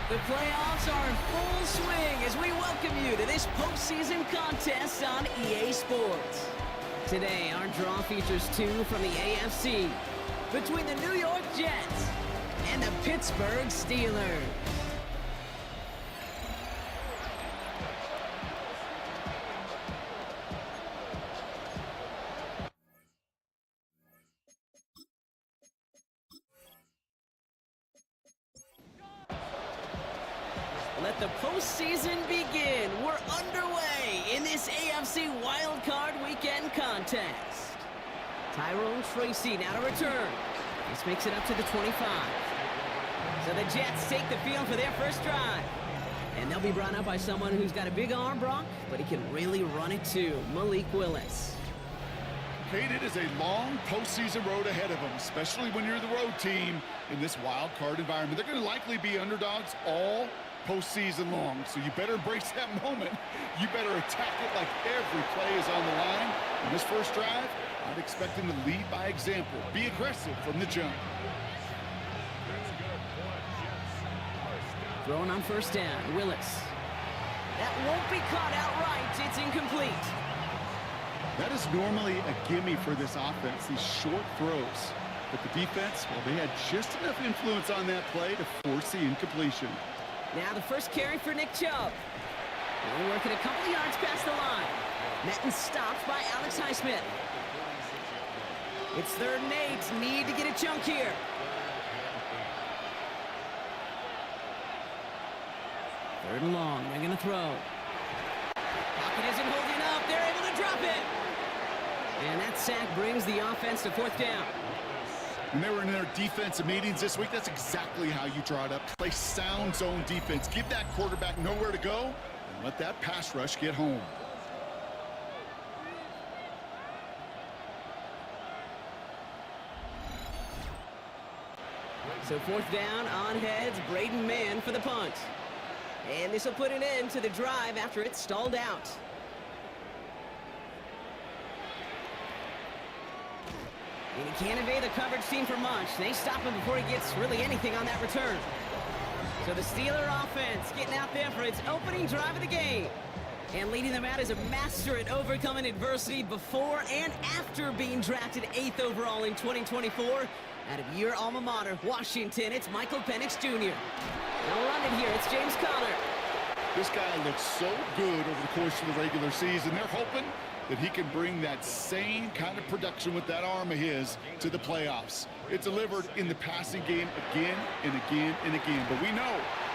The playoffs are in full swing as we welcome you to this postseason contest on EA Sports. Today, our draw features two from the AFC between the New York Jets and the Pittsburgh Steelers. Let the postseason begin. We're underway in this AFC Wildcard weekend contest. Tyrone Tracy now to return. This makes it up to the 25. So the Jets take the field for their first drive. And they'll be brought up by someone who's got a big arm, Brock, but he can really run it too. Malik Willis. Kate, it is a long postseason road ahead of them, especially when you're the road team in this wild card environment. They're going to likely be underdogs all postseason long, so you better embrace that moment. You better attack it like every play is on the line. In this first drive, I'd expect them to lead by example. Be aggressive from the jump. Throwing on first down, Willis. That won't be caught outright. It's incomplete. That is normally a gimme for this offense, these short throws. But the defense, well, they had just enough influence on that play to force the incompletion. Now the first carry for Nick Chubb. Only working a couple yards past the line. Met and stopped by Alex Highsmith. It's 3rd and 8. Need to get a chunk here. Third and long. They're going to throw. Pocket isn't holding up. They're able to drop it. And that sack brings the offense to 4th down. When they were in their defensive meetings this week, that's exactly how you draw it up. Play sound zone defense. Give that quarterback nowhere to go and let that pass rush get home. So 4th down, on heads, Braden Mann for the punt. And this will put an end to the drive after it's stalled out. And he can't evade the coverage team for much. They stop him before he gets really anything on that return. So the Steeler offense getting out there for its opening drive of the game. And leading them out as a master at overcoming adversity before and after being drafted 8th overall in 2024. Out of your alma mater, Washington, it's Michael Penix Jr. They'll run it here. It's James Conner. This guy looks so good over the course of the regular season. They're hoping that he can bring that same kind of production with that arm of his to the playoffs. It delivered in the passing game again and again and again. But we know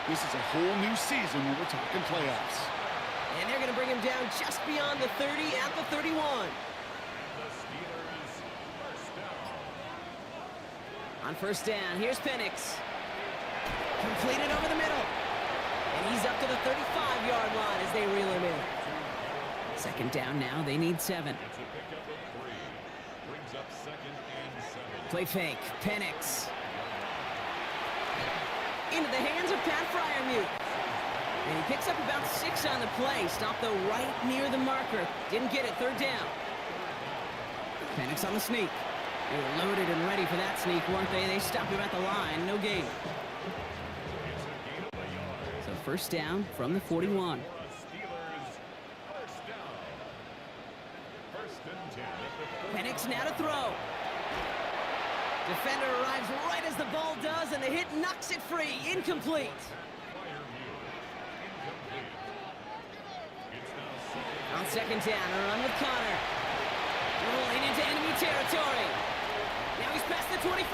this is a whole new season when we're talking playoffs. And they're going to bring him down just beyond the 30 at the 31. On first down, here's Penix. Completed over the middle. And he's up to the 35-yard line as they reel him in. 2nd down now. They need 7. Play fake. Penix. Into the hands of Pat Freiermuth. And he picks up about 6 on the play. Stopped, though, right near the marker. Didn't get it. 3rd down. Penix on the sneak. They were loaded and ready for that sneak, weren't they? They stopped him at the line. No gain. So 1st down from the 41. Penix now to throw. Defender arrives right as the ball does, and the hit knocks it free. Incomplete. On 2nd down, a run with Conner. Rolling into enemy territory. Now he's past the 25.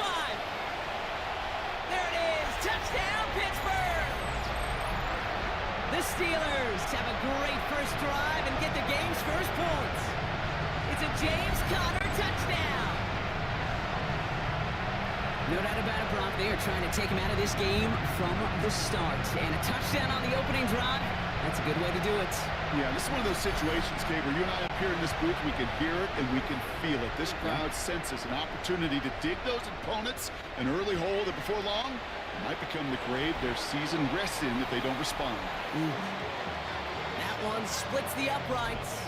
There it is. Touchdown, Pittsburgh. The Steelers have a great first drive and get the game's first points. It's a James Conner touchdown. No doubt about it, Brock. They are trying to take him out of this game from the start. And a touchdown on the opening drive, that's a good way to do it. Yeah, this is one of those situations, Kate, where you and I up here in this booth, we can hear it and we can feel it. This crowd senses an opportunity to dig those opponents an early hole that before long might become the grave their season rests in if they don't respond. That one splits the uprights.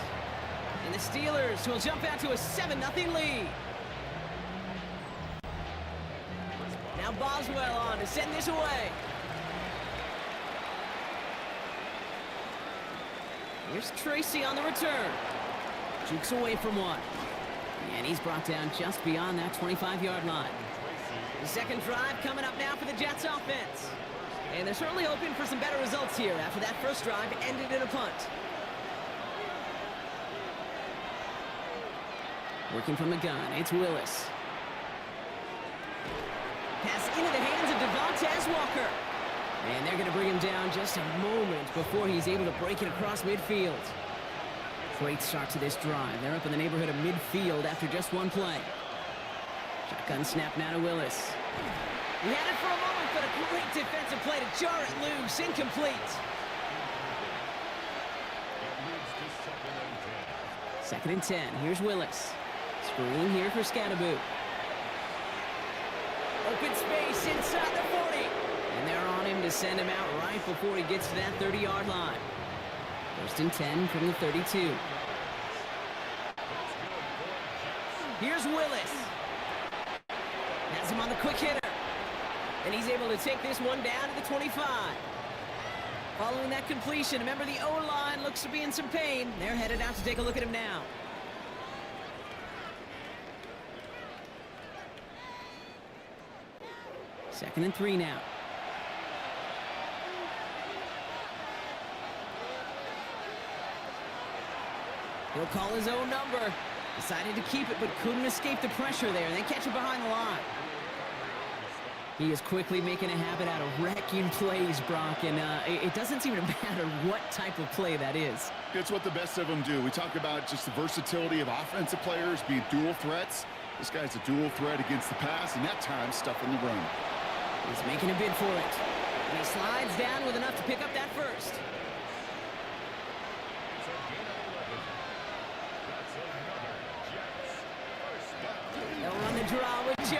And the Steelers will jump out to a 7-0 lead. Now Boswell on to send this away. Here's Tracy on the return. Jukes away from one. And he's brought down just beyond that 25-yard line. The second drive coming up now for the Jets offense. And they're certainly hoping for some better results here after that first drive ended in a punt. Working from the gun, it's Willis. Pass into the hands of Devontae Walker. And they're going to bring him down just a moment before he's able to break it across midfield. Great start to this drive. They're up in the neighborhood of midfield after just one play. Shotgun snap now to Willis. He had it for a moment, but a great defensive play to jar it loose. Incomplete. Second and 10. Here's Willis. Screen here for Scatterboot. Open space inside the 40. And they're on him to send him out right before he gets to that 30-yard line. First and 10 from the 32. Here's Willis. Has him on the quick hitter. And he's able to take this one down to the 25. Following that completion, remember the O-line looks to be in some pain. They're headed out to take a look at him now. Second and 3 now. He'll call his own number. Decided to keep it, but couldn't escape the pressure there. They catch it behind the line. He is quickly making a habit out of wrecking plays, Brock, and it doesn't seem to matter what type of play that is. It's what the best of them do. We talk about just the versatility of offensive players being dual threats. This guy's a dual threat against the pass, and that time stuffing the run. He's making a bid for it. And he slides down with enough to pick up that first. They'll run the draw with Joe.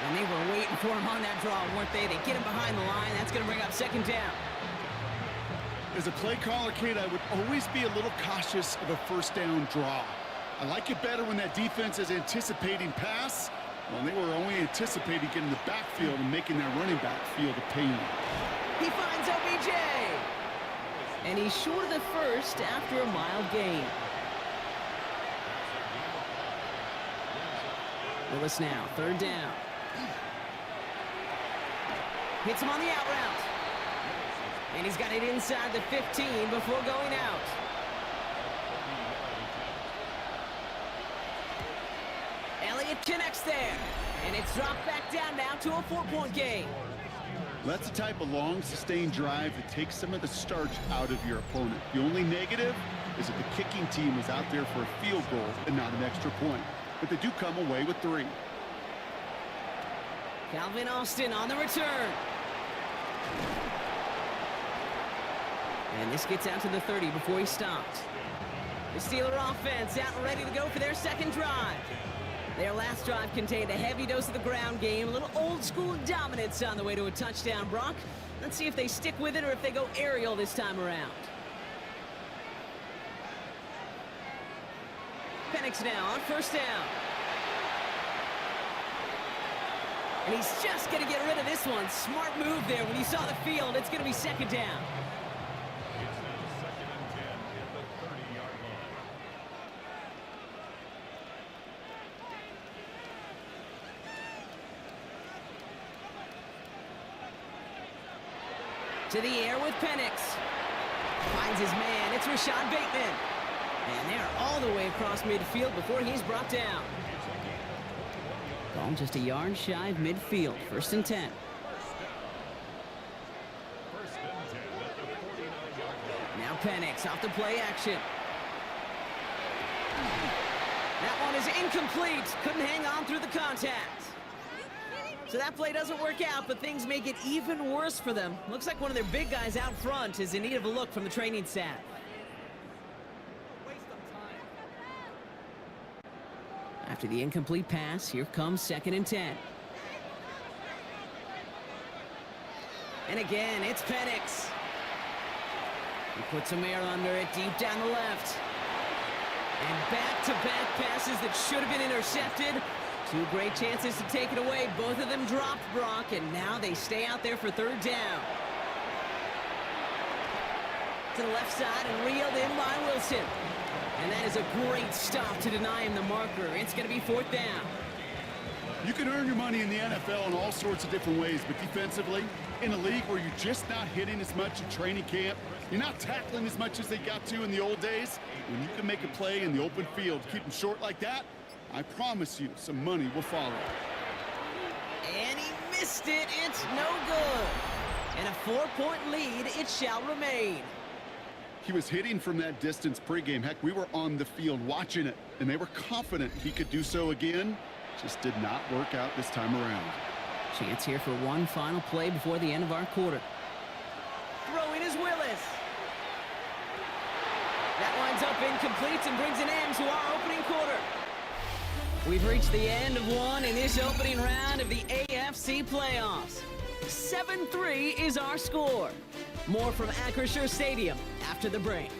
And they were waiting for him on that draw, weren't they? They get him behind the line. That's going to bring up second down. As a play caller, Kate, I would always be a little cautious of a first down draw. I like it better when that defense is anticipating pass. Well, they were only anticipating getting the backfield and making that running back feel the pain. He finds OBJ. And he's short of the first after a mild gain. Willis now, third down. Hits him on the out route. And he's got it inside the 15 before going out. Elliott connects there. And it's dropped back down now to a 4-point game. That's the type of long, sustained drive that takes some of the starch out of your opponent. The only negative is that the kicking team was out there for a field goal and not an extra point. But they do come away with 3. Calvin Austin on the return. And this gets out to the 30 before he stopped. The Steeler offense out and ready to go for their second drive. Their last drive contained a heavy dose of the ground game, a little old-school dominance on the way to a touchdown, Brock. Let's see if they stick with it or if they go aerial this time around. Penix now on first down. And he's just going to get rid of this one. Smart move there. When he saw the field, it's going to be second down. It's now second and 10 at the 30-yard line. To the air with Penix. Finds his man. It's Rashad Bateman. And they're all the way across midfield before he's brought down. Ball just a yard shy of midfield. First and 10. Now Penix off the play action. That one is incomplete. Couldn't hang on through the contact. So that play doesn't work out, but things make it even worse for them. Looks like one of their big guys out front is in need of a look from the training staff. After the incomplete pass, here comes second and 10. And again, it's Penix. He puts some air under it deep down the left. And back-to-back passes that should have been intercepted. 2 great chances to take it away. Both of them dropped, Brock, and now they stay out there for third down. to the left side and reeled in by Wilson. And that is a great stop to deny him the marker. It's going to be 4th down. You can earn your money in the NFL in all sorts of different ways, but defensively, in a league where you're just not hitting as much in training camp, you're not tackling as much as they got to in the old days, when you can make a play in the open field, keep them short like that, I promise you some money will follow. And he missed it. It's no good. And a 4-point lead, it shall remain. He was hitting from that distance pregame. Heck, we were on the field watching it, and they were confident he could do so again. Just did not work out this time around. Chance here for one final play before the end of our quarter. Throwing is Willis. That winds up incomplete and brings an end to our opening quarter. We've reached the end of one in this opening round of the AFC playoffs. 7-3 is our score. More from Acrisure Stadium after the break.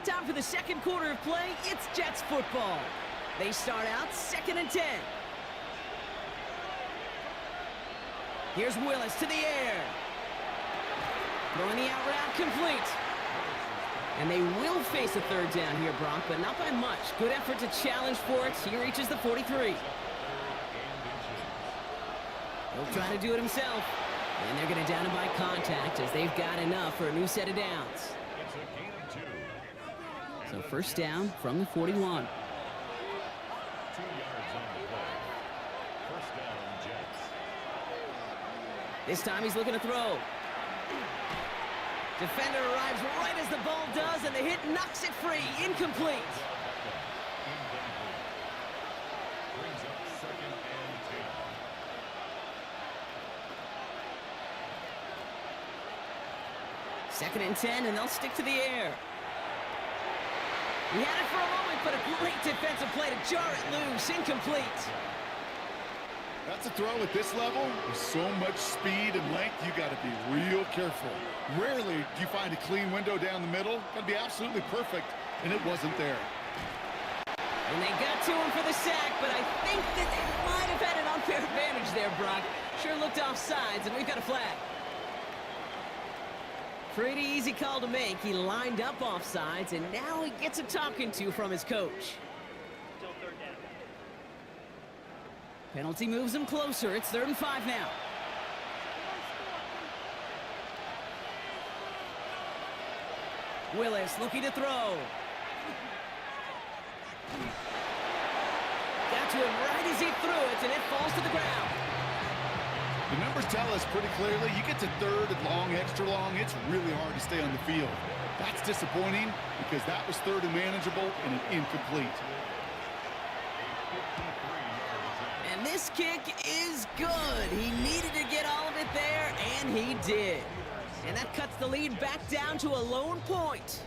Time for the second quarter of play. It's Jets football. They start out 2nd and 10. Here's Willis to the air. Throwing the out route complete. And they will face a 3rd down here, Brock, but not by much. Good effort to challenge for it. He reaches the 43. He'll try to do it himself. And they're going to down him by contact as they've got enough for a new set of downs. So 1st down from the 41. 2 yards on the play. 1st down, Jets. This time he's looking to throw. Defender arrives right as the ball does, and the hit knocks it free. Incomplete. Brings up 2nd and 10. 2nd and 10, and they'll stick to the air. He had it for a moment, but a great defensive play to jar it loose. Incomplete. That's a throw at this level. With so much speed and length, you got to be real careful. Rarely do you find a clean window down the middle. Got to be absolutely perfect, and it wasn't there. And they got to him for the sack, but I think that they might have had an unfair advantage there, Brock. Sure looked off sides, and we've got a flag. Pretty easy call to make. He lined up off sides, and now he gets a talking to from his coach. Penalty moves him closer. It's 3rd and 5 now. Willis looking to throw. Got to him right as he threw it, and it falls to the ground. The numbers tell us pretty clearly, you get to 3rd and long, extra long, it's really hard to stay on the field. That's disappointing because that was 3rd and manageable and an incomplete. And this kick is good. He needed to get all of it there, and he did. And that cuts the lead back down to a lone point.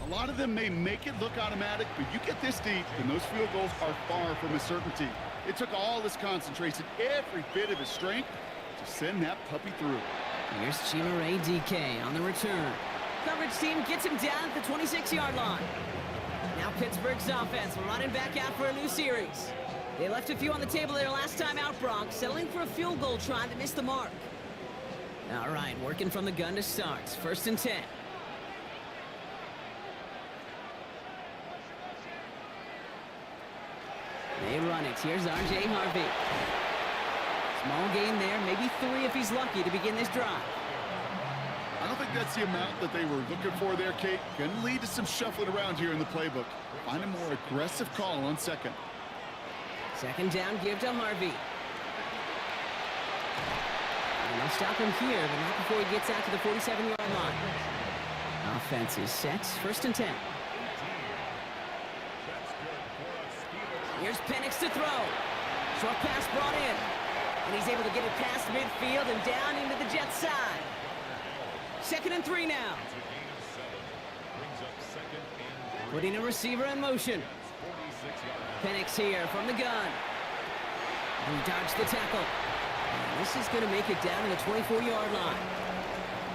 A lot of them may make it look automatic, but you get this deep, and those field goals are far from a certainty. It took all his concentration, every bit of his strength, to send that puppy through. Here's Chima DK on the return. Coverage team gets him down at the 26-yard line. Now Pittsburgh's offense running back out for a new series. They left a few on the table their last time out, Brock, settling for a field goal try to miss the mark. All right, working from the gun to start. 1st and 10. They run it. Here's R.J. Harvey. Small gain there, maybe 3 if he's lucky to begin this drive. I don't think that's the amount that they were looking for there, Kate. Can lead to some shuffling around here in the playbook. Find a more aggressive call on 2nd. 2nd down, give to Harvey. And they'll stop him here, but not before he gets out to the 47-yard line. Offense is set. 1st and 10. Here's Penix to throw. Short pass brought in. And he's able to get it past midfield and down into the Jets side. 2nd and 3 now. Putting a receiver in motion. Penix here from the gun. He dodged the tackle. This is going to make it down to the 24-yard line.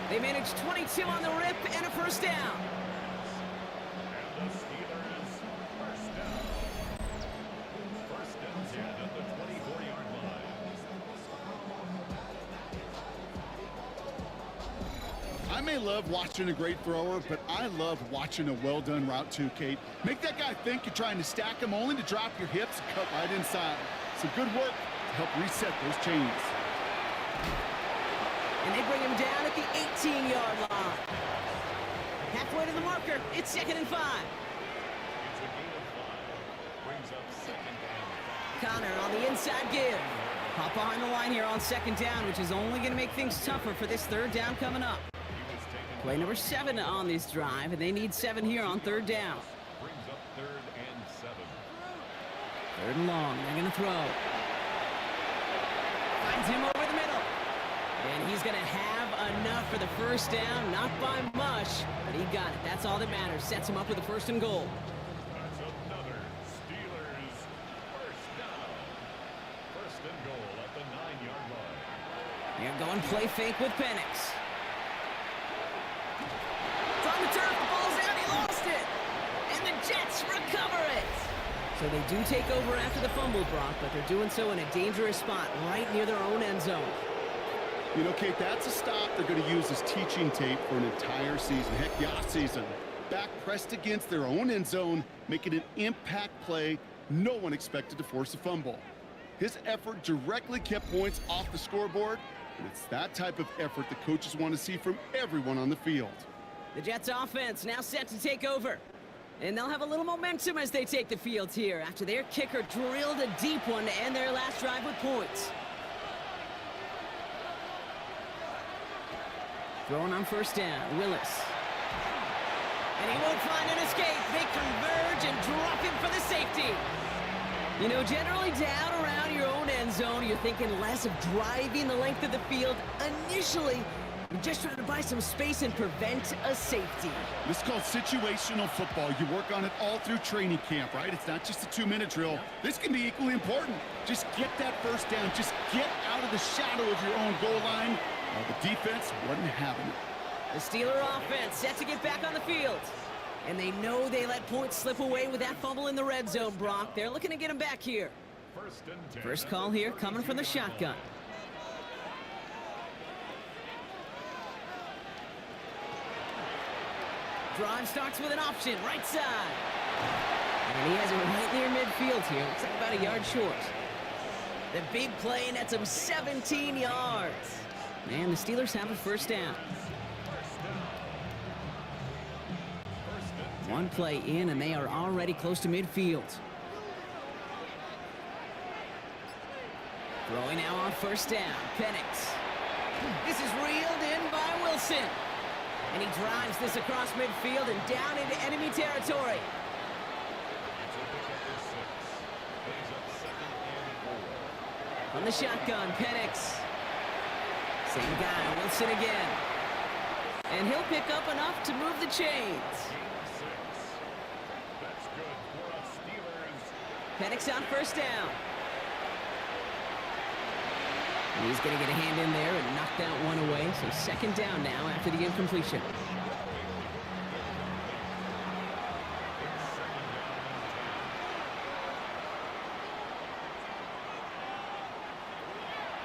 They managed 22 on the rip and a first down. And the Steelers first down. First and 10 at the 24-yard line. I may love watching a great thrower, but I love watching a well-done route too, Kate. Make that guy think you're trying to stack him only to drop your hips and cut right inside. Some good work to help reset those chains. And they bring him down at the 18-yard line. Halfway to the marker, it's 2nd and 5. It's a gain of 5. Brings up 2nd and 5. Connor on the inside give. Hop behind the line here on 2nd down, which is only going to make things tougher for this 3rd down coming up. Play number 7 on this drive, and they need 7 here on 3rd down. Brings up 3rd and 7. 3rd and long, they're going to throw. Finds him over the middle. And he's going to have enough for the first down, not by much, but he got it. That's all that matters. Sets him up with a 1st and goal. That's another Steelers first down. 1st and goal at the 9-yard line. They're going play fake with Penix. From the turf, the ball's out, he lost it. And the Jets recover it. So they do take over after the fumble, Brock, but they're doing so in a dangerous spot right near their own end zone. You know, Kate, that's a stop they're going to use as teaching tape for an entire season. Heck, the off-season. Back pressed against their own end zone, making an impact play. No one expected to force a fumble. His effort directly kept points off the scoreboard, and it's that type of effort the coaches want to see from everyone on the field. The Jets offense now set to take over. And they'll have a little momentum as they take the field here after their kicker drilled a deep one to end their last drive with points. Throwing on 1st down, Willis. And he won't find an escape. They converge and drop him for the safety. You know, generally down around your own end zone, you're thinking less of driving the length of the field. Initially, you're just trying to buy some space and prevent a safety. This is called situational football. You work on it all through training camp, right? It's not just a 2-minute drill. This can be equally important. Just get that first down. Just get out of the shadow of your own goal line. The defense wasn't having it. The Steeler offense set to get back on the field. And they know they let points slip away with that fumble in the red zone, Brock. They're looking to get him back here. 1st and 10. First call here coming from the shotgun. Drive starts with an option, right side. And he has it right near midfield here. Looks like about a yard short. The big play nets him 17 yards. And the Steelers have a 1st down. One play in, and they are already close to midfield. Throwing now on 1st down, Penix. This is reeled in by Wilson. And he drives this across midfield and down into enemy territory. On the shotgun, Penix. Same guy, Wilson again. And he'll pick up enough to move the chains. That's good for us Steelers. Penix on 1st down. And he's going to get a hand in there and knock that one away. So 2nd down now after the incompletion.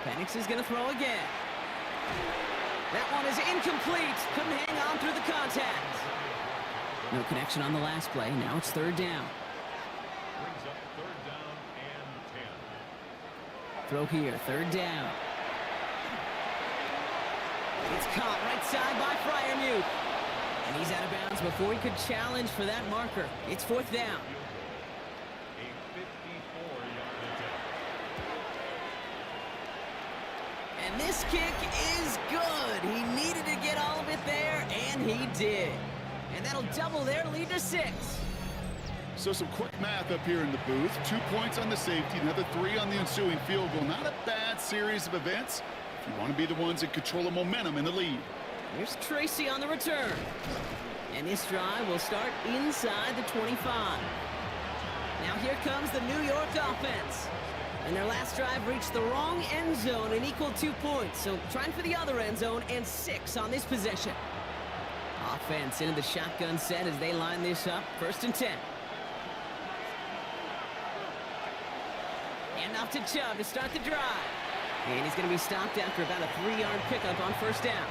Penix is going to throw again. That one is incomplete. Couldn't hang on through the contact. No connection on the last play. Now it's 3rd down. Brings up 3rd down and 10. Throw here, 3rd down. It's caught right side by Freiermuth. And he's out of bounds before he could challenge for that marker. It's 4th down. A 54-yard attempt. And this kick is good. He needed to get all of it there, and he did. And that'll double their lead to 6. So some quick math up here in the booth. 2 points on the safety, another 3 on the ensuing field goal. Not a bad series of events if you want to be the ones that control the momentum in the lead. Here's Tracy on the return. And this drive will start inside the 25. Now here comes the New York offense. And their last drive reached the wrong end zone and equaled 2 points. So trying for the other end zone and 6 on this possession. Offense into the shotgun set as they line this up. 1st and 10. And off to Chubb to start the drive. And he's going to be stopped after about a 3-yard pickup on 1st down.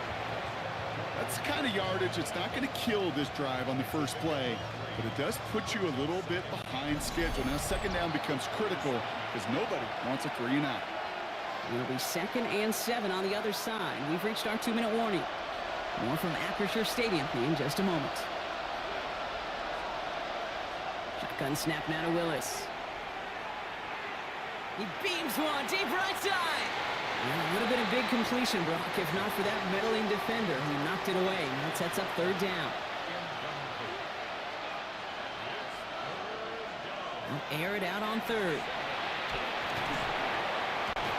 That's the kind of yardage that's not going to kill this drive on the first play, but it does put you a little bit behind schedule. Now 2nd down becomes critical because nobody wants a 3-and-out. It'll be 2nd and 7 on the other side. We've reached our 2-minute warning. More from Acrisure Stadium in just a moment. Shotgun snap now to Willis. He beams one deep right side. Yeah, would have been a big completion, Brock, if not for that meddling defender who knocked it away. And that sets up 3rd down. They'll air it out on 3rd.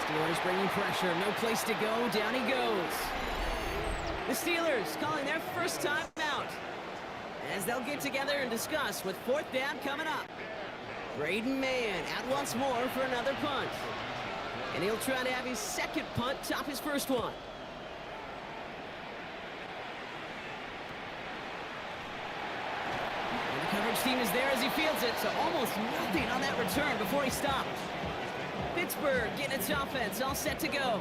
Steelers bringing pressure. No place to go. Down he goes. The Steelers calling their first time out as they'll get together and discuss with 4th down coming up. Braden Mann out once more for another punt. And he'll try to have his 2nd punt top his 1st one. And the coverage team is there as he fields it, so almost nothing on that return before he stopped. Pittsburgh getting its offense all set to go.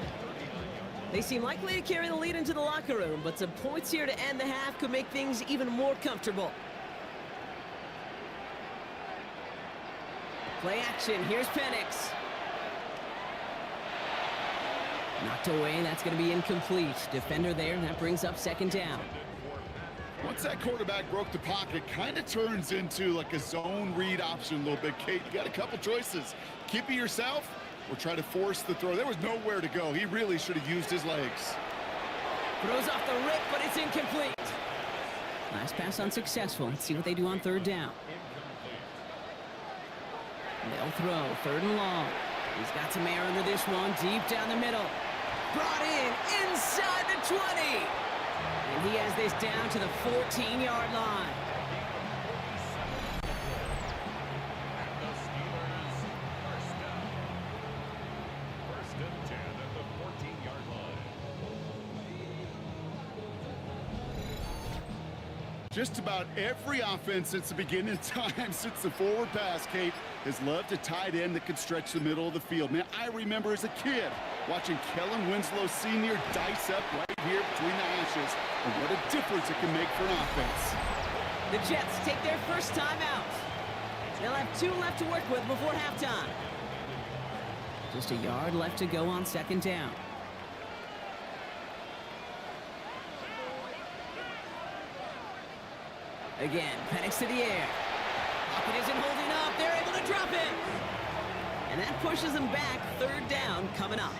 They seem likely to carry the lead into the locker room, but some points here to end the half could make things even more comfortable. Play action. Here's Penix. Knocked away. That's going to be incomplete. Defender there. That brings up 2nd down. Once that quarterback broke the pocket, kind of turns into like a zone read option a little bit. Kate, you got a couple choices. Keep it yourself or try to force the throw. There was nowhere to go. He really should have used his legs. Throws off the rip, but it's incomplete. Last pass unsuccessful. Let's see what they do on 3rd down. They'll throw 3rd and long. He's got some air under this one, deep down the middle. Brought in inside the 20. And he has this down to the 14-yard line. And the Steelers first down. 1st and 10 at the 14-yard line. Just about every offense since the beginning of time, since the forward pass, Kate, has loved a tight end that can stretch the middle of the field. Man, I remember as a kid watching Kellen Winslow Sr. dice up right here between the hashes, and what a difference it can make for an offense. The Jets take their first time out. They'll have 2 left to work with before halftime. Just a yard left to go on 2nd down. Again, Penix to the air. Pocket isn't holding up. They're able to drop it. And that pushes them back. 3rd down coming up.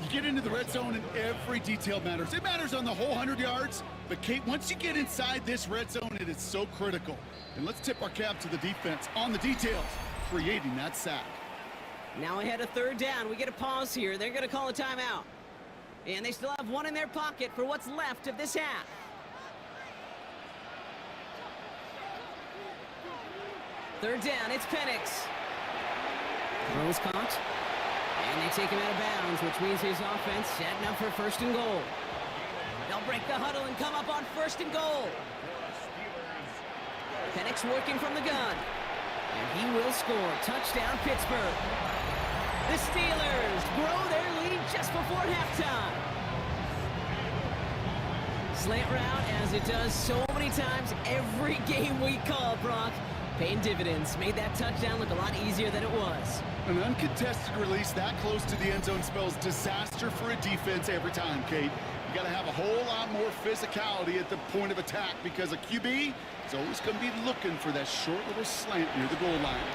You get into the red zone and every detail matters. It matters on the whole 100 yards. But, Kate, once you get inside this red zone, it is so critical. And let's tip our cap to the defense on the details, creating that sack. Now ahead of 3rd down. We get a pause here. They're going to call a timeout. And they still have 1 in their pocket for what's left of this half. Third down, it's Penix. Throws caught. And they take him out of bounds, which means his offense setting up for 1st and goal. They'll break the huddle and come up on 1st and goal. Penix working from the gun. And he will score. Touchdown, Pittsburgh. The Steelers grow their lead just before halftime. Slant route, as it does so many times every game we call, Brock. Paying dividends. Made that touchdown look a lot easier than it was. An uncontested release that close to the end zone spells disaster for a defense every time, Kate. You got to have a whole lot more physicality at the point of attack because a QB is always going to be looking for that short little slant near the goal line.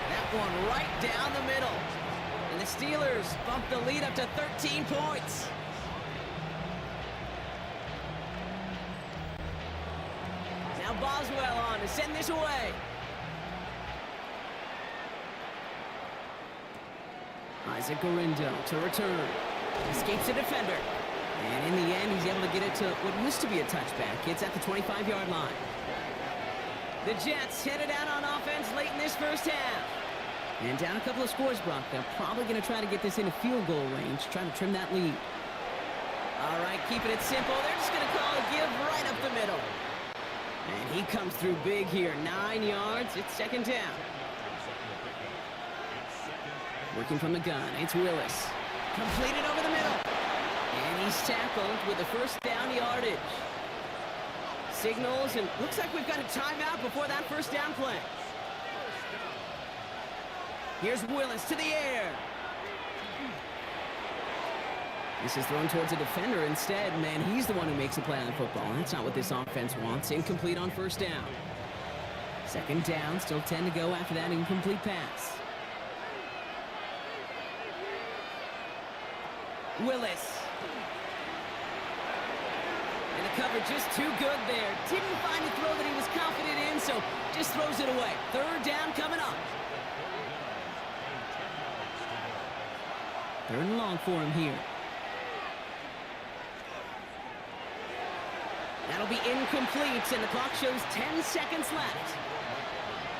That one right down the middle. And the Steelers bump the lead up to 13 points. Now Boswell on to send this away. Isaac Gorindo to return. Escapes the defender. And in the end, he's able to get it to what used to be a touchback. It's at the 25-yard line. The Jets headed out on offense late in this first half. And down a couple of scores, Brock. They're probably going to try to get this into field goal range, trying to trim that lead. All right, keeping it simple. They're just going to call a give right up the middle. And he comes through big here. 9 yards. It's second down. Working from the gun. It's Willis. Completed over the middle. And he's tackled with the first down yardage. Signals, and looks like we've got a timeout before that first down play. Here's Willis to the air. This is thrown towards a defender instead, and he's the one who makes a play on the football. That's not what this offense wants. Incomplete on first down. Second down, still 10 to go after that incomplete pass. Willis. And the cover just too good there. Didn't find a throw that he was confident in, so just throws it away. Third down coming up. Third and long for him here. That'll be incomplete, and the clock shows 10 seconds left.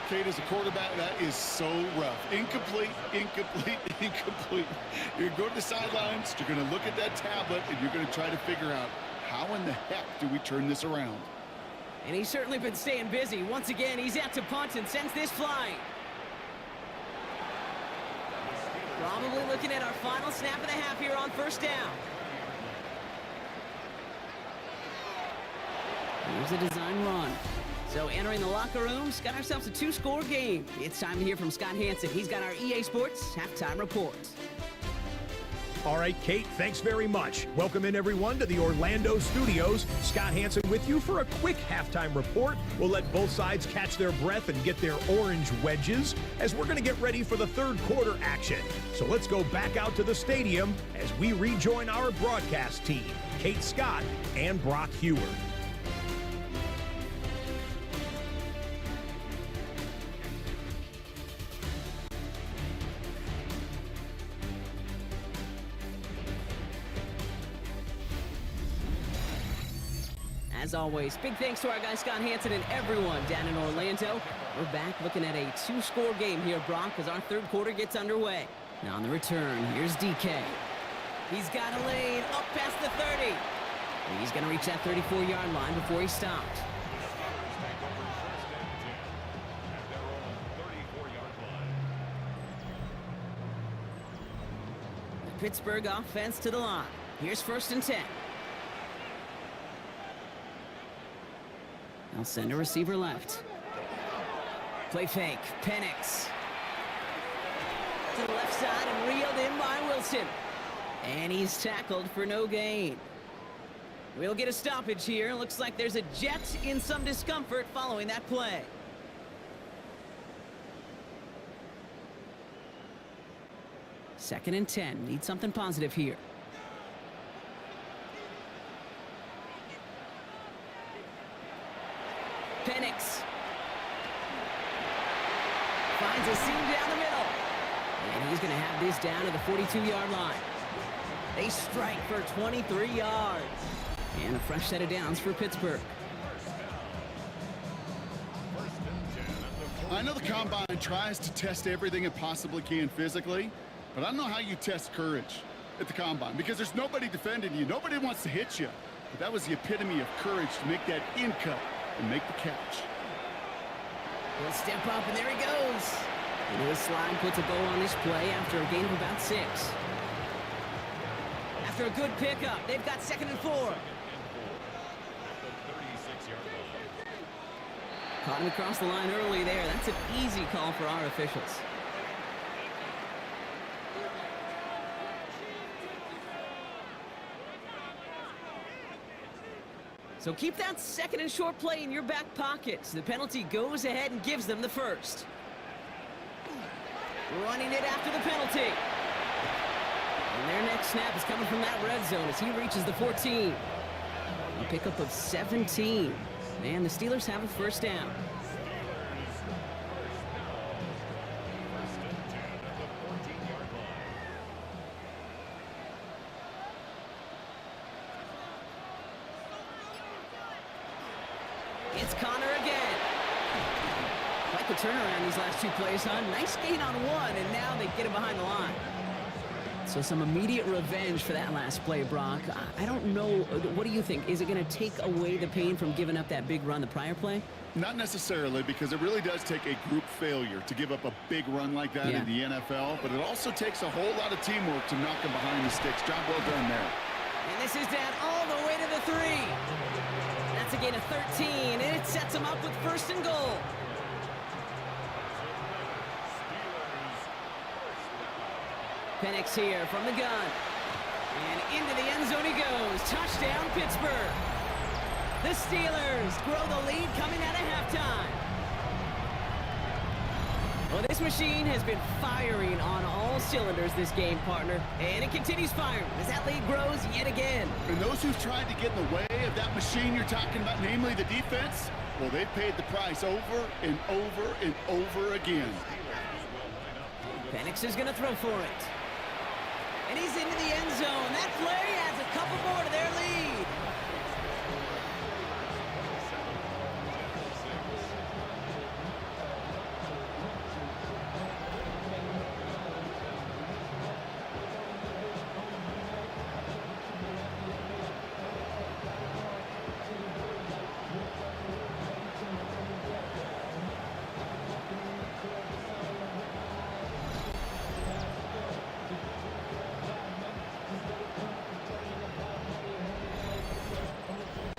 Kate, as a quarterback, that is so rough. Incomplete, incomplete, incomplete. You're going to the sidelines, you're going to look at that tablet, and you're going to try to figure out how in the heck do we turn this around. And he's certainly been staying busy. Once again, he's out to punt and sends this flying. Probably looking at our final snap of the half here on first down. Here's a design run. So entering the locker rooms, got ourselves a 2-score game. It's time to hear from Scott Hansen. He's got our EA Sports halftime report. All right, Kate, thanks very much. Welcome in, everyone, to the Orlando studios. Scott Hansen with you for a quick halftime report. We'll let both sides catch their breath and get their orange wedges as we're going to get ready for the third quarter action. So let's go back out to the stadium as we rejoin our broadcast team, Kate Scott and Brock Heward. As always, big thanks to our guy Scott Hansen and everyone down in Orlando. We're back looking at a 2-score game here, Brock, as our third quarter gets underway. Now on the return, here's DK. He's got a lane up past the 30. And he's going to reach that 34-yard line before he stopped. The Pittsburgh offense to the line. Here's first and 10. They'll send a receiver left. Play fake. Penix. To the left side and reeled in by Wilson. And he's tackled for no gain. We'll get a stoppage here. Looks like there's a Jet in some discomfort following that play. Second and 10. Need something positive here. Penix finds a seam down the middle. And he's going to have this down to the 42-yard line. They strike for 23 yards. And a fresh set of downs for Pittsburgh. I know the Combine tries to test everything it possibly can physically, but I don't know how you test courage at the Combine because there's nobody defending you. Nobody wants to hit you. But that was the epitome of courage to make that in cut and make the catch. He'll step up, and there he goes. And the slide puts a bow on this play after a gain of about 6. After a good pickup, they've got second and 4. Caught him across the line early there. That's an easy call for our officials. So keep that second and short play in your back pocket. The penalty goes ahead and gives them the first. Running it after the penalty. And their next snap is coming from that red zone as he reaches the 14. A pickup of 17. And the Steelers have a first down. It's Connor again. quite the turnaround these last two plays, huh? Nice gain on one, and now they get him behind the line. So some immediate revenge for that last play, Brock. I don't know. What do you think? Is it going to take away the pain from giving up that big run the prior play? Not necessarily, because it really does take a group failure to give up a big run like that in the NFL, but it also takes a whole lot of teamwork to knock them behind the sticks. Job well done there. And this is down all the way to the 3. That's a gain of 13, and it sets them up with 1st and goal. Penix here from the gun. And into the end zone he goes. Touchdown, Pittsburgh. The Steelers grow the lead coming out of halftime. Well, this machine has been firing on all cylinders this game, partner. And it continues firing as that lead grows yet again. And those who've tried to get in the way of that machine you're talking about, namely the defense, well, they've paid the price over and over and over again. Penix is going to throw for it. And he's into the end zone. That play adds a couple more to their lead.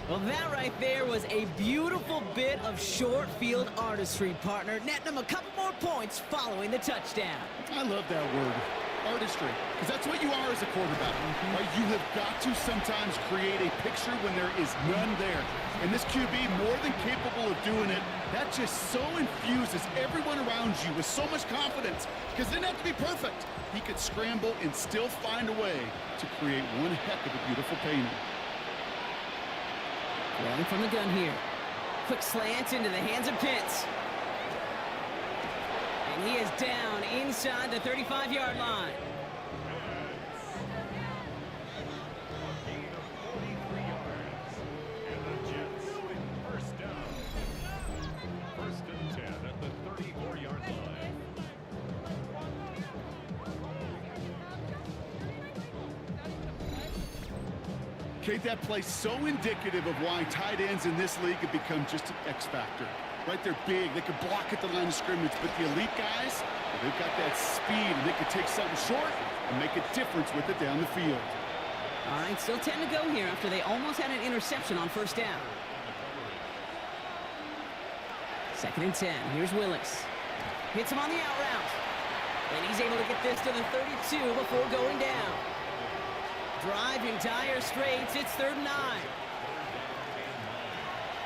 Well, that right there was a beautiful bit of short field artistry, partner. Netting them a couple more points following the touchdown. I love that word, artistry, because that's what you are as a quarterback. Right? You have got to sometimes create a picture when there is none there. And this QB, more than capable of doing it, that just so infuses everyone around you with so much confidence, because it didn't have to be perfect. He could scramble and still find a way to create one heck of a beautiful painting. Running from the gun here. Quick slant into the hands of Pitts. And he is down inside the 35-yard line. Gain of 43 yards. And the Jets, 1st down. 1st and 10 at the 34-yard line. Kate, that play so indicative of why tight ends in this league have become just an X factor. Right, they're big, they can block at the line of scrimmage, but the elite guys, well, they've got that speed, and they can take something short and make a difference with it down the field. All right, still 10 to go here after they almost had an interception on 1st down. 2nd and 10, here's Willis. Hits him on the out route. And he's able to get this to the 32 before going down. Drive in dire straits. It's 3rd and 9.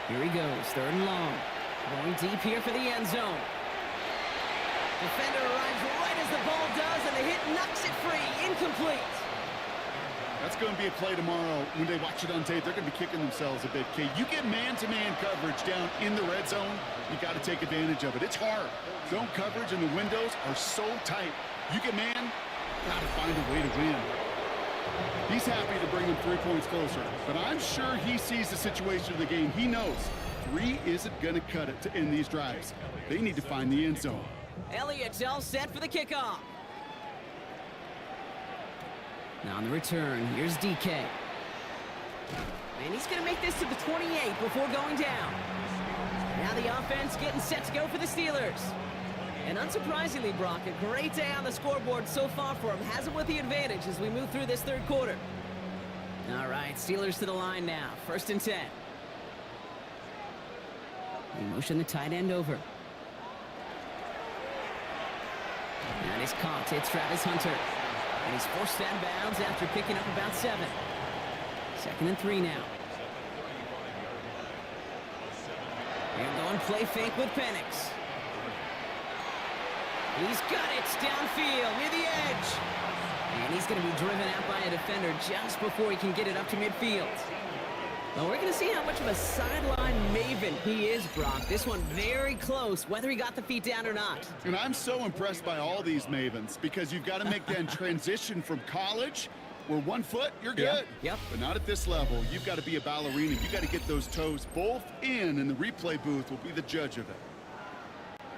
Here he goes, 3rd and long. Going deep here for the end zone. Defender arrives right as the ball does, and the hit knocks it free. Incomplete. That's going to be a play tomorrow. When they watch it on tape, they're going to be kicking themselves a bit, Kate. You get man-to-man coverage down in the red zone, you got to take advantage of it. It's hard. Zone coverage and the windows are so tight. You get man, got to find a way to win. He's happy to bring him 3 points closer, but I'm sure he sees the situation of the game. He knows 3 isn't going to cut it to end these drives. They need to find the end zone. Elliott's all set for the kickoff. Now on the return, here's DK. And he's going to make this to the 28 before going down. Now the offense getting set to go for the Steelers. And unsurprisingly, Brock, a great day on the scoreboard so far for him. Has him with the advantage as we move through this 3rd quarter. All right, Steelers to the line now. 1st and 10. They motion the tight end over. That is caught. It's Travis Hunter. And he's forced out of bounds after picking up about 7. 2nd and 3 now. They're going play fake with Penix. He's got it downfield near the edge. And he's going to be driven out by a defender just before he can get it up to midfield. Well, we're going to see how much of a sideline maven he is, Brock. This one very close, whether he got the feet down or not. And I'm so impressed by all these mavens because you've got to make that transition from college where 1 foot, you're good. Yep. But not at this level. You've got to be a ballerina. You've got to get those toes both in, and the replay booth will be the judge of it.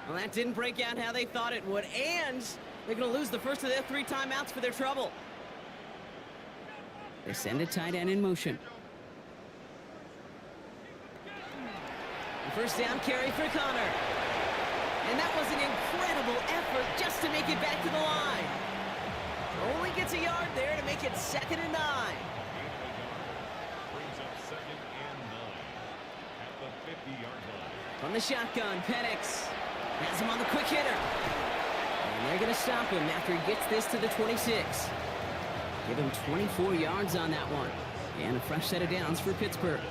Well, that didn't break out how they thought it would, and they're going to lose the first of their 3 timeouts for their trouble. They send a tight end in motion. First down carry for Connor. And that was an incredible effort just to make it back to the line. Only gets a yard there to make it 2nd and 9. Brings up 2nd and 9 at the 50-yard line. From the shotgun, Penix has him on the quick hitter. And they're going to stop him after he gets this to the 26. Give him 24 yards on that one. And a fresh set of downs for Pittsburgh.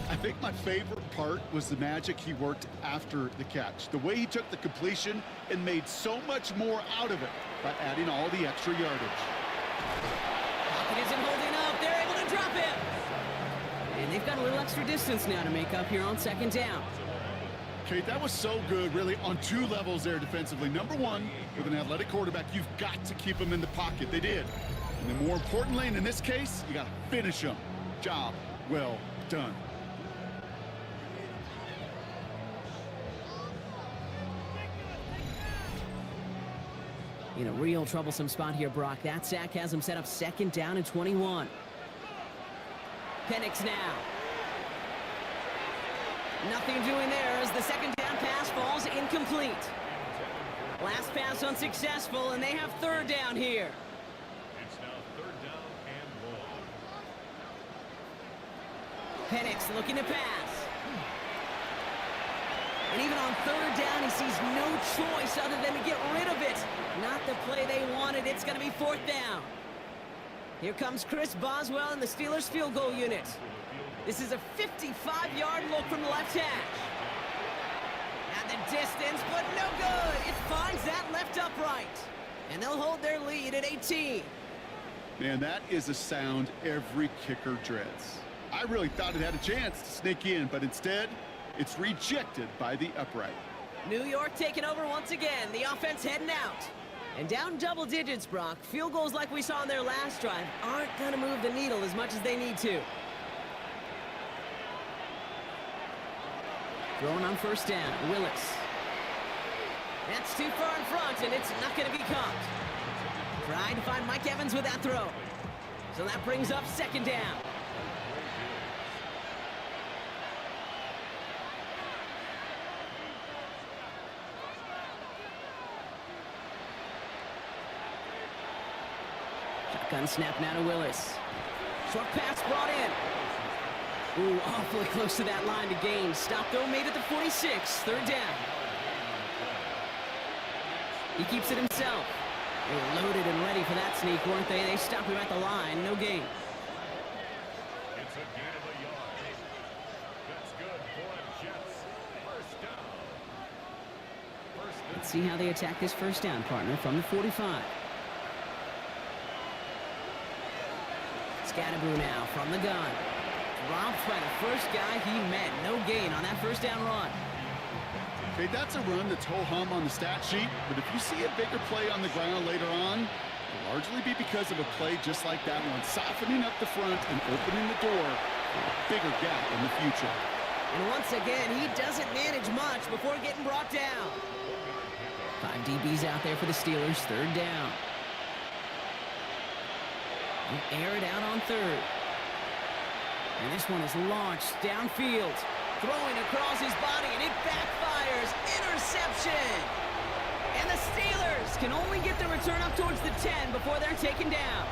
I think my favorite part was the magic he worked after the catch. The way he took the completion and made so much more out of it by adding all the extra yardage. Pocket isn't holding up. They're able to drop him. And they've got a little extra distance now to make up here on 2nd down. Kate, that was so good, really, on 2 levels there defensively. Number 1, with an athletic quarterback, you've got to keep him in the pocket. They did. And then more importantly, in this case, you got to finish him. Job well done. In a real troublesome spot here, Brock. That sack has him set up 2nd down and 21. Penix now. Nothing doing there as the 2nd down pass falls incomplete. Last pass unsuccessful, and they have 3rd down here. It's now 3rd down and 1. Penix looking to pass. And even on 3rd down, he sees no choice other than to get rid of it. Not the play they wanted. It's going to be 4th down. Here comes Chris Boswell and the Steelers field goal unit. This is a 55-yard look from the left hash. At the distance, but no good. It finds that left upright. And they'll hold their lead at 18. Man, that is a sound every kicker dreads. I really thought it had a chance to sneak in, but instead, it's rejected by the upright. New York taking over once again. The offense heading out. And down double digits, Brock. Field goals like we saw in their last drive aren't going to move the needle as much as they need to. Throwing on 1st down, Willis. That's too far in front, and it's not going to be caught. Trying to find Mike Evans with that throw. So that brings up 2nd down. Shotgun snap now to Willis. Short pass brought in. Ooh, awfully close to that line to gain. Stop though, made it to 46. 3rd down. He keeps it himself. They were loaded and ready for that sneak, weren't they? They stopped him at the line. No gain. It's a gain of a yard. That's good for the Jets. 1st down. Let's see how they attack this 1st down, partner, from the 45. Scatterboo now from the gun. Dropped by the first guy he met. No gain on that 1st down run. Okay, that's a run that's ho-hum on the stat sheet, but if you see a bigger play on the ground later on, it'll largely be because of a play just like that one, softening up the front and opening the door for a bigger gap in the future. And once again, he doesn't manage much before getting brought down. 5 DBs out there for the Steelers. 3rd down. Air it out on 3rd. And this one is launched downfield. Throwing across his body, and it backfires. Interception! And the Steelers can only get the return up towards the 10 before they're taken down.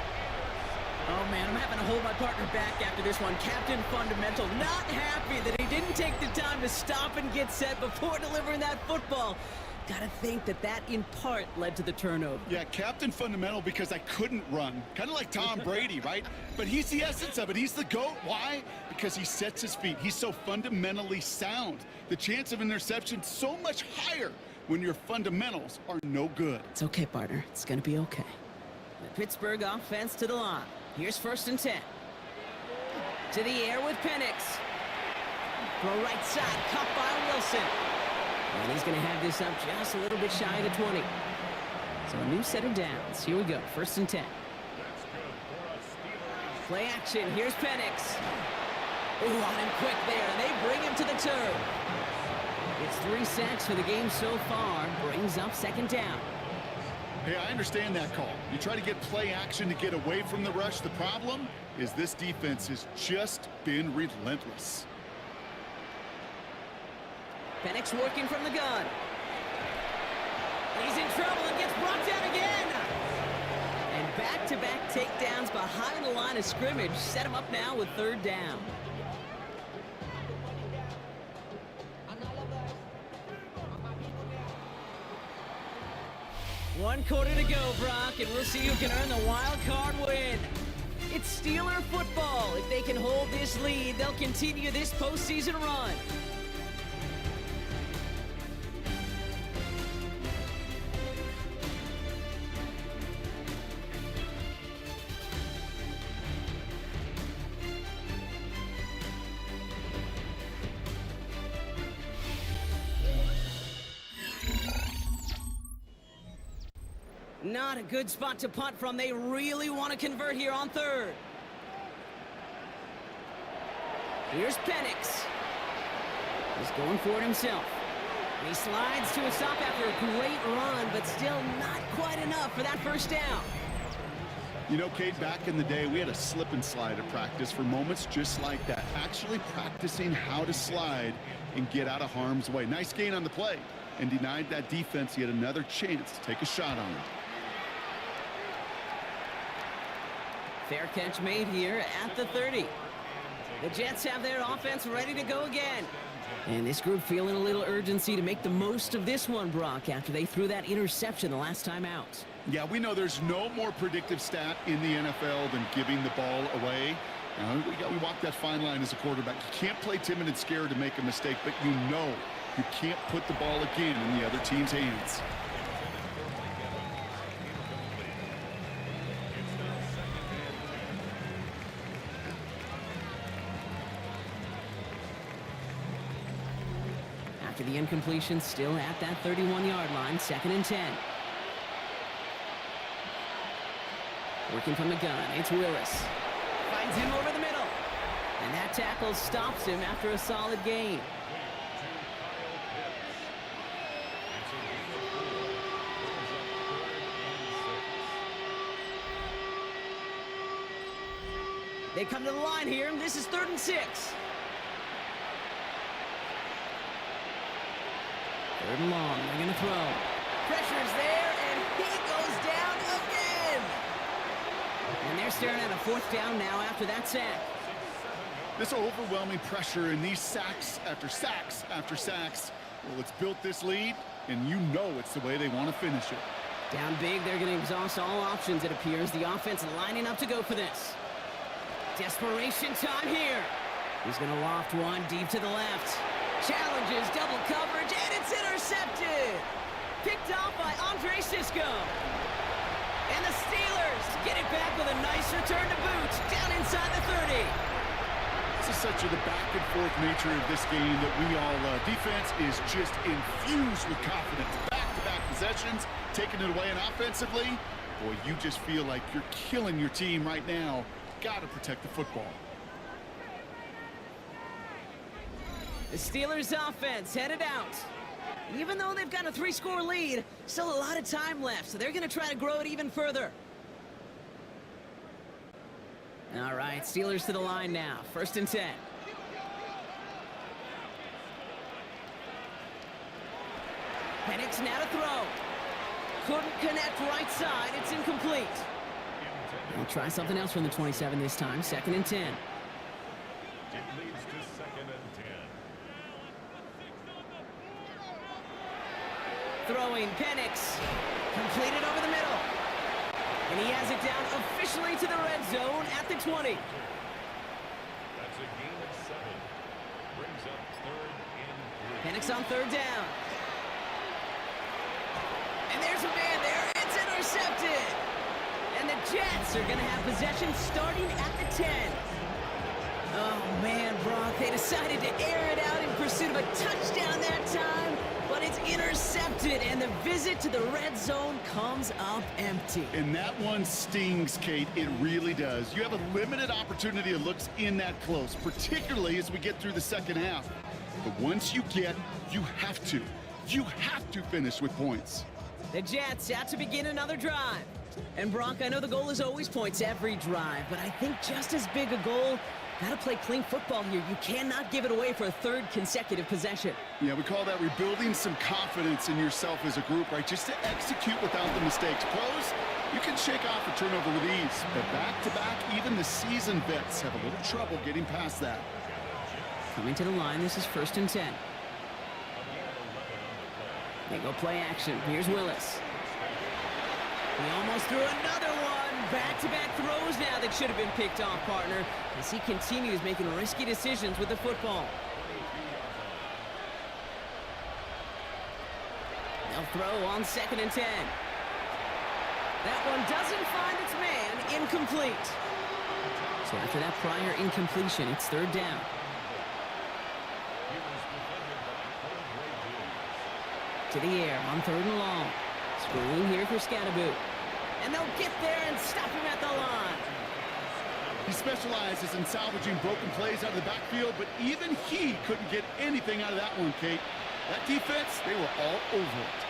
Oh, man, I'm having to hold my partner back after this one. Captain Fundamental not happy that he didn't take the time to stop and get set before delivering that football. Gotta think that in part led to the turnover. Yeah, Captain Fundamental because I couldn't run. Kind of like Tom Brady, right? But he's the essence of it. He's the GOAT. Why? Because he sets his feet. He's so fundamentally sound. The chance of interception so much higher when your fundamentals are no good. It's okay, partner. It's gonna be okay. The Pittsburgh offense to the line. Here's 1st and 10. To the air with Penix. Throw right side, caught by Wilson. And he's going to have this up just a little bit shy of the 20. So a new set of downs. Here we go. 1st and 10. That's good for a Steelers. Play action. Here's Penix. Ooh, on him quick there, and they bring him to the turf. It's 3 sacks for the game so far. Brings up 2nd down. Hey, I understand that call. You try to get play action to get away from the rush. The problem is this defense has just been relentless. Penix working from the gun. He's in trouble and gets brought down again. And back-to-back takedowns behind the line of scrimmage set him up now with 3rd down. One quarter to go, Brock, and we'll see who can earn the wild card win. It's Steeler football. If they can hold this lead, they'll continue this postseason run. Not a good spot to punt from. They really want to convert here on 3rd. Here's Penix. He's going for it himself. And he slides to a stop after a great run, but still not quite enough for that 1st down. You know, Kate, back in the day, we had a slip and slide at practice for moments just like that. Actually practicing how to slide and get out of harm's way. Nice gain on the play, and denied that defense yet another chance to take a shot on him. Fair catch made here at the 30. The Jets have their offense ready to go again. And this group feeling a little urgency to make the most of this one, Brock, after they threw that interception the last time out. Yeah, we know there's no more predictive stat in the NFL than giving the ball away. We walk that fine line as a quarterback. You can't play timid and scared to make a mistake, but you know you can't put the ball again in the other team's hands. After the incompletion, still at that 31-yard line, 2nd and 10. Working from the gun, it's Willis. Finds him over the middle. And that tackle stops him after a solid gain. They come to the line here. This is 3rd and 6. 3rd and long. They're going to throw. Pressure's there, and he goes down again. And they're staring at a 4th down now after that sack. This overwhelming pressure and these sacks after sacks after sacks, well, it's built this lead, and you know it's the way they want to finish it. Down big, they're going to exhaust all options, it appears. The offense lining up to go for this. Desperation time here. He's going to loft one deep to the left. Challenges double coverage, and it's intercepted. Picked off by Andre Sisco. And the Steelers get it back with a nice return to boot down inside the 30. This is such the back and forth nature of this game that we all love. Defense is just infused with confidence. Back-to-back possessions, taking it away, and offensively, boy, you just feel like you're killing your team right now. Got to protect the football. The Steelers offense headed out. Even though they've got a 3-score lead, still a lot of time left, so they're going to try to grow it even further. All right, Steelers to the line now. 1st and 10. Penix now to throw. Couldn't connect right side. It's incomplete. We'll try something else from the 27 this time. 2nd and 10. It leads to 2nd and 10. Throwing Penix. Completed over the middle. And he has it down officially to the red zone at the 20. That's a gain of 7. Brings up 3rd and 3. Penix on 3rd down. And there's a man there. It's intercepted. And the Jets are going to have possession starting at the 10. Oh, man, Brock, they decided to air it out in pursuit of a touchdown that time, but it's intercepted, and the visit to the red zone comes up empty. And that one stings, Kate. It really does. You have a limited opportunity of looks in that close, particularly as we get through the second half. But once you have to finish with points. The Jets out to begin another drive. And Brock, I know the goal is always points every drive, but I think just as big a goal, gotta play clean football here. You cannot give it away for a third consecutive possession. Yeah, we call that rebuilding some confidence in yourself as a group, right? Just to execute without the mistakes. Pros, you can shake off a turnover with ease, but back-to-back, even the seasoned vets have a little trouble getting past that. Coming to the line, this is 1st and 10. They go play action. Here's Willis. He almost threw another one. Back-to-back throws now that should have been picked off, partner, as he continues making risky decisions with the football. They'll throw on 2nd and 10. That one doesn't find its man. Incomplete. So after that prior incompletion, it's 3rd down. To the air on 3rd and long. Screen here for Scatterboot. And they'll get there and stop him at the line. He specializes in salvaging broken plays out of the backfield, but even he couldn't get anything out of that one, Kate. That defense, they were all over it.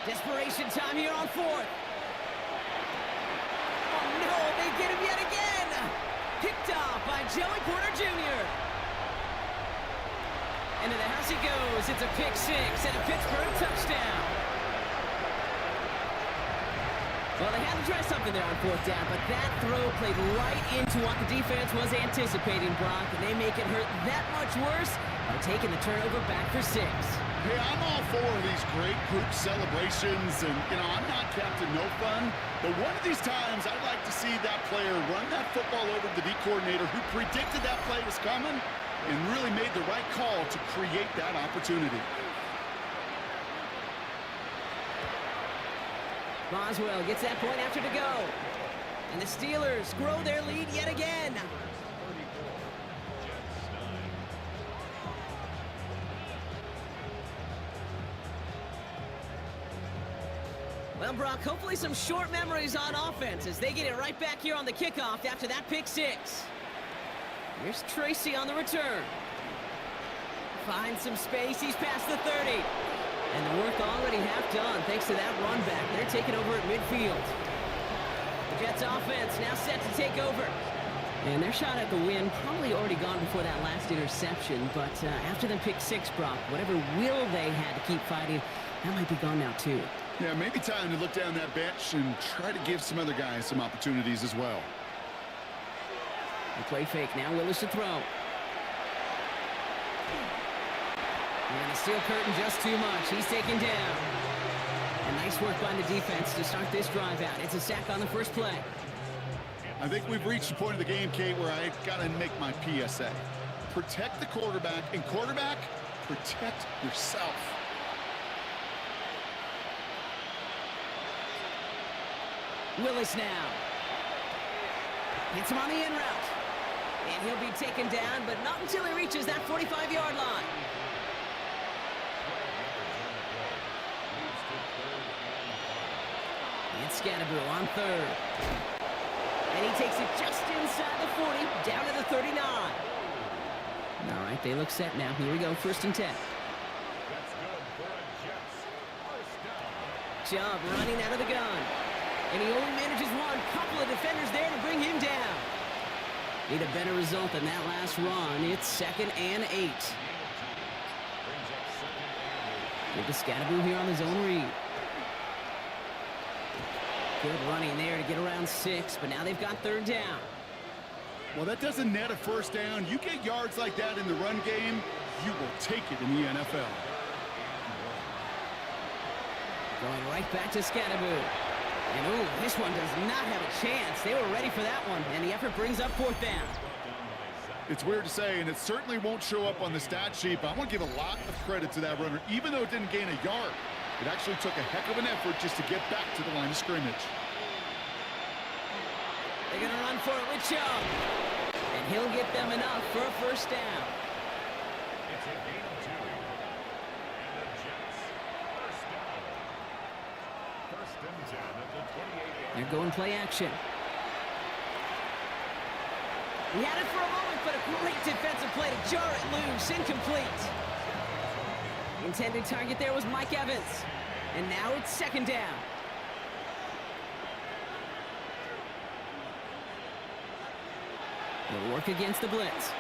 Desperation time here on 4th. Oh no, they get him yet again. Picked off by Joey Porter Jr. Into the house he goes. It's a pick 6 and a Pittsburgh touchdown. Well, they had to try something there on 4th down, but that throw played right into what the defense was anticipating, Brock, and they make it hurt that much worse by taking the turnover back for 6. Hey, I'm all for these great group celebrations, and, I'm not Captain No Fun, but one of these times I'd like to see that player run that football over to the D coordinator who predicted that play was coming and really made the right call to create that opportunity. Boswell gets that point after to go. And the Steelers grow their lead yet again. Well, Brock, hopefully some short memories on offense as they get it right back here on the kickoff after that pick 6. Here's Tracy on the return. Finds some space. He's past the 30. And the work already half done thanks to that run back. They're taking over at midfield. The Jets offense now set to take over. And their shot at the win probably already gone before that last interception. But after the pick 6, Brock, whatever will they had to keep fighting, that might be gone now too. Yeah, maybe time to look down that bench and try to give some other guys some opportunities as well. The play fake now. Willis to throw. And the steel curtain just too much. He's taken down. And nice work by the defense to start this drive out. It's a sack on the first play. I think we've reached the point of the game, Kate, where I got to make my PSA. Protect the quarterback, and quarterback, protect yourself. Willis now. Hits him on the in route. And he'll be taken down, but not until he reaches that 45-yard line. And Scatterboot on 3rd. And he takes it just inside the 40, down to the 39. All right, they look set now. Here we go, 1st and 10. Chubb running out of the gun. And he only manages one. Couple of defenders there to bring him down. Need a better result than that last run. It's 2nd and 8. With the Scatterboot here on the zone read. Good running there to get around 6, but now they've got 3rd down. Well, that doesn't net a 1st down. You get yards like that in the run game, you will take it in the NFL. Going right back to Scatterboot. And, ooh, this one does not have a chance. They were ready for that one, and the effort brings up 4th down. It's weird to say, and it certainly won't show up on the stat sheet, but I want to give a lot of credit to that runner. Even though it didn't gain a yard, it actually took a heck of an effort just to get back to the line of scrimmage. They're going to run for it with Chubb. And he'll get them enough for a 1st down. It's a gain of 2. And the Jets, first down. First and 10 at the 28. They're going play action. He had it for a moment, but a great defensive play to jar it loose. Incomplete. Intended target there was Mike Evans. And now it's second down. He'll work against the blitz.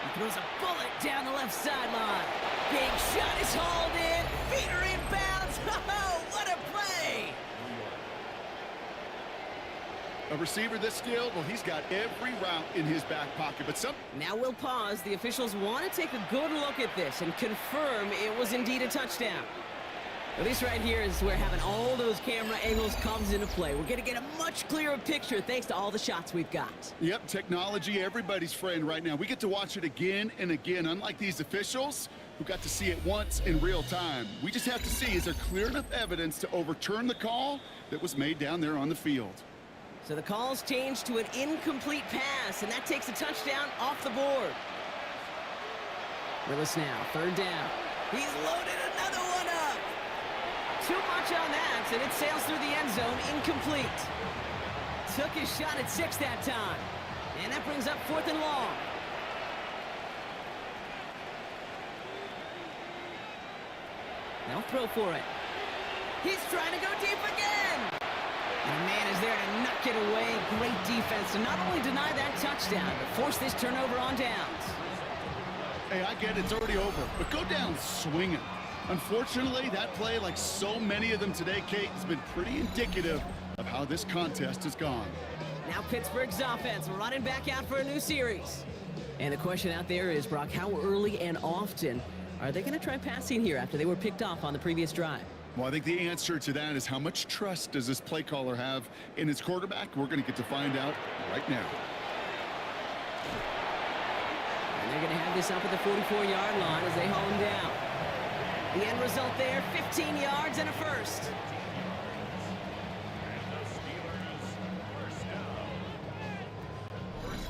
He throws a bullet down the left sideline. Big shot is hauled in. Feet are inbounds. Oh, what a play! A receiver this skilled, well, he's got every route in his back pocket, but Now we'll pause. The officials want to take a good look at this and confirm it was indeed a touchdown. At least right here is where having all those camera angles comes into play. We're going to get a much clearer picture thanks to all the shots we've got. Yep, technology, everybody's friend right now. We get to watch it again and again, unlike these officials who got to see it once in real time. We just have to see, is there clear enough evidence to overturn the call that was made down there on the field? So the call's changed to an incomplete pass, and that takes a touchdown off the board. Willis now, third down. He's loaded another one up. Too much on that, and it sails through the end zone, incomplete. Took his shot at 6 that time. And that brings up 4th and long. They'll throw for it. He's trying to go deep again. And a man is there to knock it away. Great defense to not only deny that touchdown, but force this turnover on downs. Hey, I get it, it's already over, but go down swinging. Unfortunately, that play, like so many of them today, Kate, has been pretty indicative of how this contest has gone. Now Pittsburgh's offense running back out for a new series. And the question out there is, Brock, how early and often are they going to try passing here after they were picked off on the previous drive? Well, I think the answer to that is how much trust does this play caller have in his quarterback? We're going to get to find out right now. And they're going to have this up at the 44-yard line as they haul him down. The end result there, 15 yards and a first.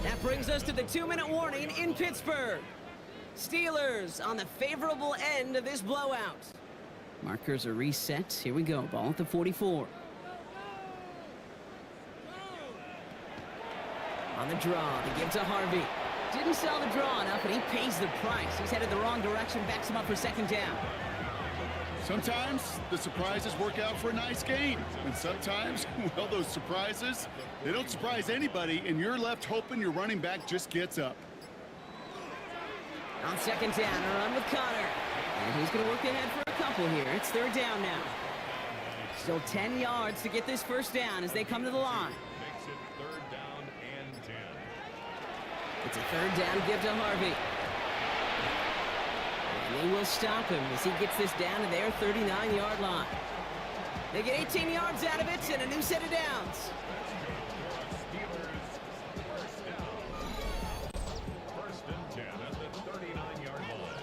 That brings us to the 2-minute warning in Pittsburgh. Steelers on the favorable end of this blowout. Markers are reset. Here we go. Ball at the 44. On the draw, they give to Harvey. Didn't sell the draw enough, and he pays the price. He's headed the wrong direction, backs him up for second down. Sometimes the surprises work out for a nice game. And sometimes, well, those surprises, they don't surprise anybody, and you're left hoping your running back just gets up. On second down, a run with Connor. And he's going to work ahead for a couple here. It's third down now. Still 10 yards to get this first down as they come to the line. Makes it third down and 10. It's a third down give to Harvey. And they will stop him as he gets this down to their 39-yard line. They get 18 yards out of it and a new set of downs. First and 10 at the 39-yard line.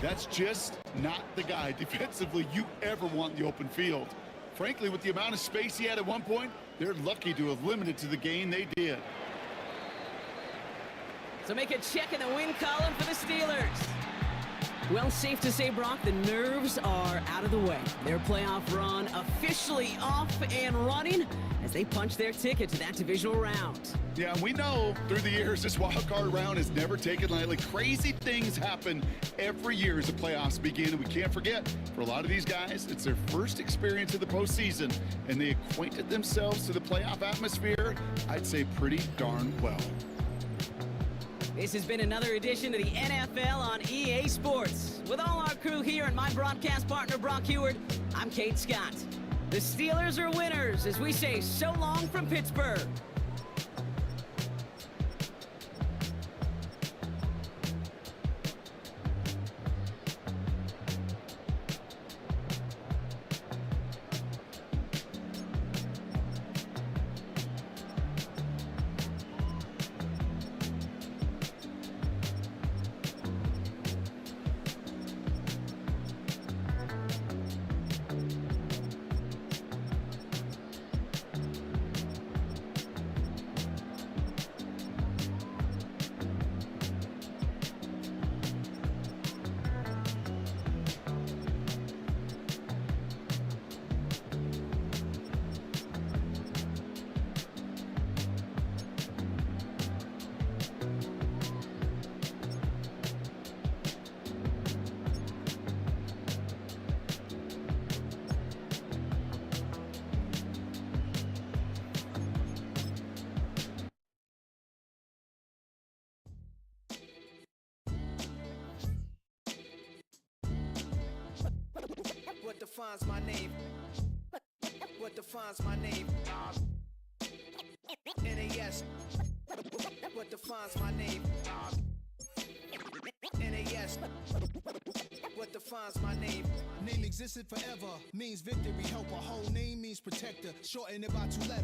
That's just not the guy defensively you ever want in the open field. Frankly, with the amount of space he had at one point, they're lucky to have limited to the gain they did. So make a check in the win column for the Steelers. Well, safe to say, Brock, the nerves are out of the way. Their playoff run officially off and running as they punch their ticket to that divisional round. Yeah, we know through the years this wildcard round is never taken lightly. Crazy things happen every year as the playoffs begin, and we can't forget, for a lot of these guys, it's their first experience of the postseason, and they acquainted themselves to the playoff atmosphere, I'd say pretty darn well. This has been another edition of the NFL on EA Sports. With all our crew here and my broadcast partner, Brock Heward, I'm Kate Scott. The Steelers are winners as we say so long from Pittsburgh. defines my name? What defines my name? NAS. What defines my name? NAS. What defines my name? Name existed forever, means victory, helper. Whole name means protector. Shorten it by 2 letters.